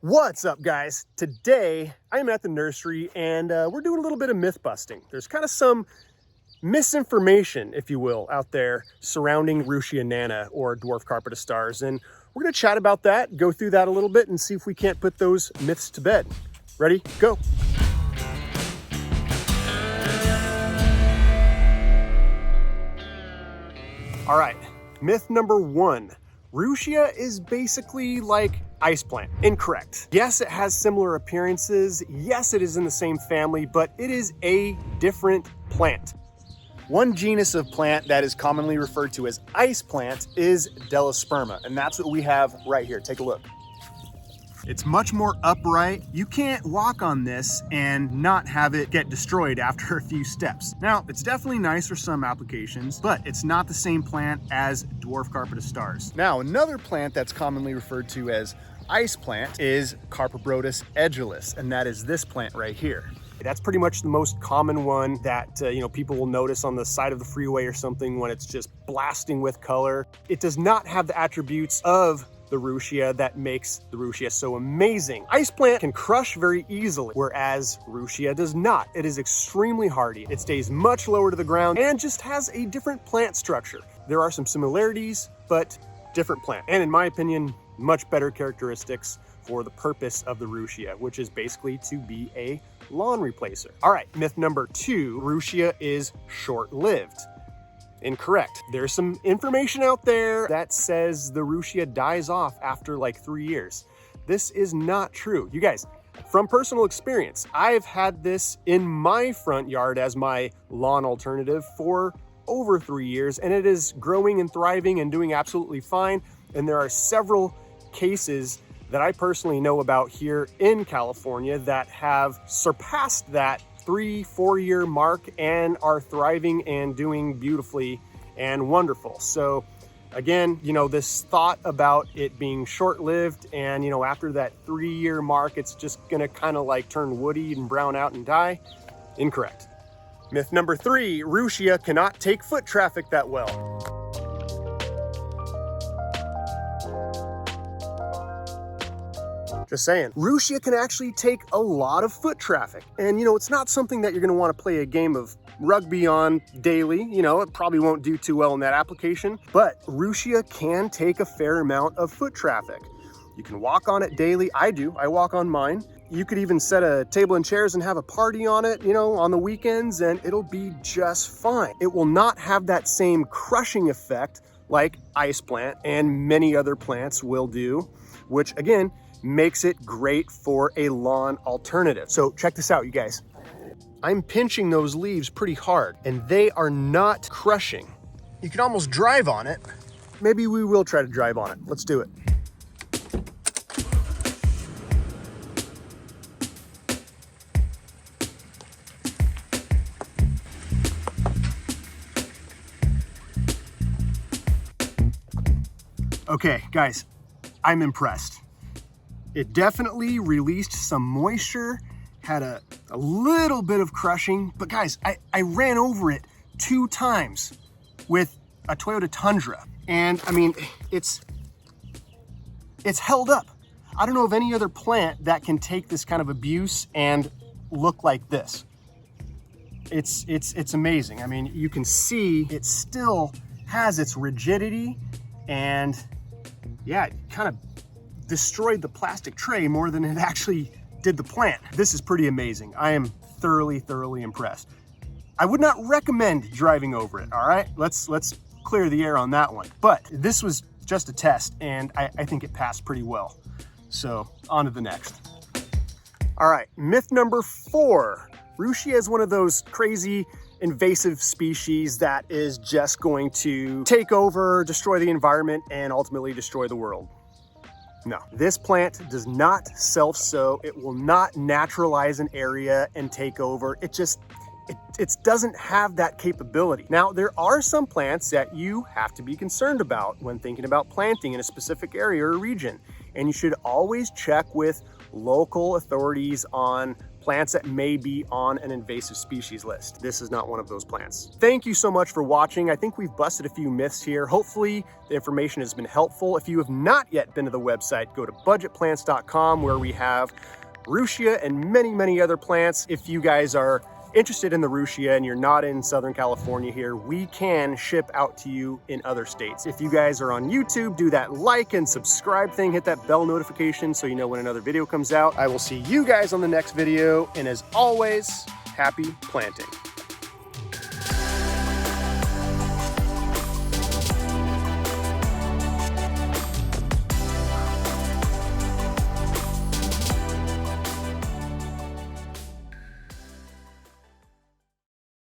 What's up, guys? Today I'm at the nursery and we're doing a little bit of myth busting. There's kind of some misinformation, if you will, out there surrounding Ruschia nana or Dwarf Carpet of Stars, and we're going to chat about that, go through that a little bit, and see if we can't put those myths to bed. Ready? Go! All right, myth number one. Ruschia is basically like ice plant. Incorrect. Yes, it has similar appearances. Yes, it is in the same family, but it is a different plant. One genus of plant that is commonly referred to as ice plant is Delosperma, and that's what we have right here. Take a look. It's much more upright. You can't walk on this and not have it get destroyed after a few steps. Now, it's definitely nice for some applications, but it's not the same plant as Dwarf Carpet of Stars. Now, another plant that's commonly referred to as ice plant is Carpobrotus edulis, and that is this plant right here. That's pretty much the most common one that people will notice on the side of the freeway or something when it's just blasting with color. It does not have the attributes of the Ruschia that makes the Ruschia so amazing. Ice plant can crush very easily, whereas Ruschia does not. It is extremely hardy. It stays much lower to the ground and just has a different plant structure. There are some similarities, but different plant. And in my opinion, much better characteristics for the purpose of the Ruschia, which is basically to be a lawn replacer. All right, myth number two, Ruschia is short-lived. Incorrect. There's some information out there that says the Ruschia dies off after like 3 years. This is not true. You guys, from personal experience, I've had this in my front yard as my lawn alternative for over 3 years, and it is growing and thriving and doing absolutely fine. And there are several cases that I personally know about here in California that have surpassed that 3-4 year mark and are thriving and doing beautifully and wonderful. So again, this thought about it being short-lived and after that 3 year mark it's just gonna kind of like turn woody and brown out and die. Incorrect. Myth number three, Ruschia cannot take foot traffic that well. Just saying. Ruschia can actually take a lot of foot traffic. And it's not something that you're gonna wanna play a game of rugby on daily. It probably won't do too well in that application, but Ruschia can take a fair amount of foot traffic. You can walk on it daily. I walk on mine. You could even set a table and chairs and have a party on it, on the weekends, and it'll be just fine. It will not have that same crushing effect like ice plant and many other plants will do, which again, makes it great for a lawn alternative. So check this out, you guys. I'm pinching those leaves pretty hard and they are not crushing. You can almost drive on it. Maybe we will try to drive on it. Let's do it. Okay, guys, I'm impressed. It definitely released some moisture, had a little bit of crushing, but guys, I ran over it 2 times with a Toyota Tundra. And I mean, it's held up. I don't know of any other plant that can take this kind of abuse and look like this. It's amazing. I mean, you can see it still has its rigidity, and yeah, it kind of destroyed the plastic tray more than it actually did the plant. This is pretty amazing. I am thoroughly impressed. I would not recommend driving over it, all right? Let's clear the air on that one. But this was just a test, and I think it passed pretty well. So on to the next. All right, myth number 4. Ruschia is one of those crazy invasive species that is just going to take over, destroy the environment, and ultimately destroy the world. No, this plant does not self-sow. It will not naturalize an area and take over. It doesn't have that capability. Now, there are some plants that you have to be concerned about when thinking about planting in a specific area or region. And you should always check with local authorities on plants that may be on an invasive species list. This is not one of those plants. Thank you so much for watching. I think we've busted a few myths here. Hopefully the information has been helpful. If you have not yet been to the website, go to budgetplants.com, where we have Ruschia and many other plants. If you guys are interested in the Ruschia and you're not in Southern California here, we can ship out to you in other states. If you guys are on YouTube, do that like and subscribe thing, hit that bell notification so you know when another video comes out. I will see you guys on the next video, and as always, happy planting.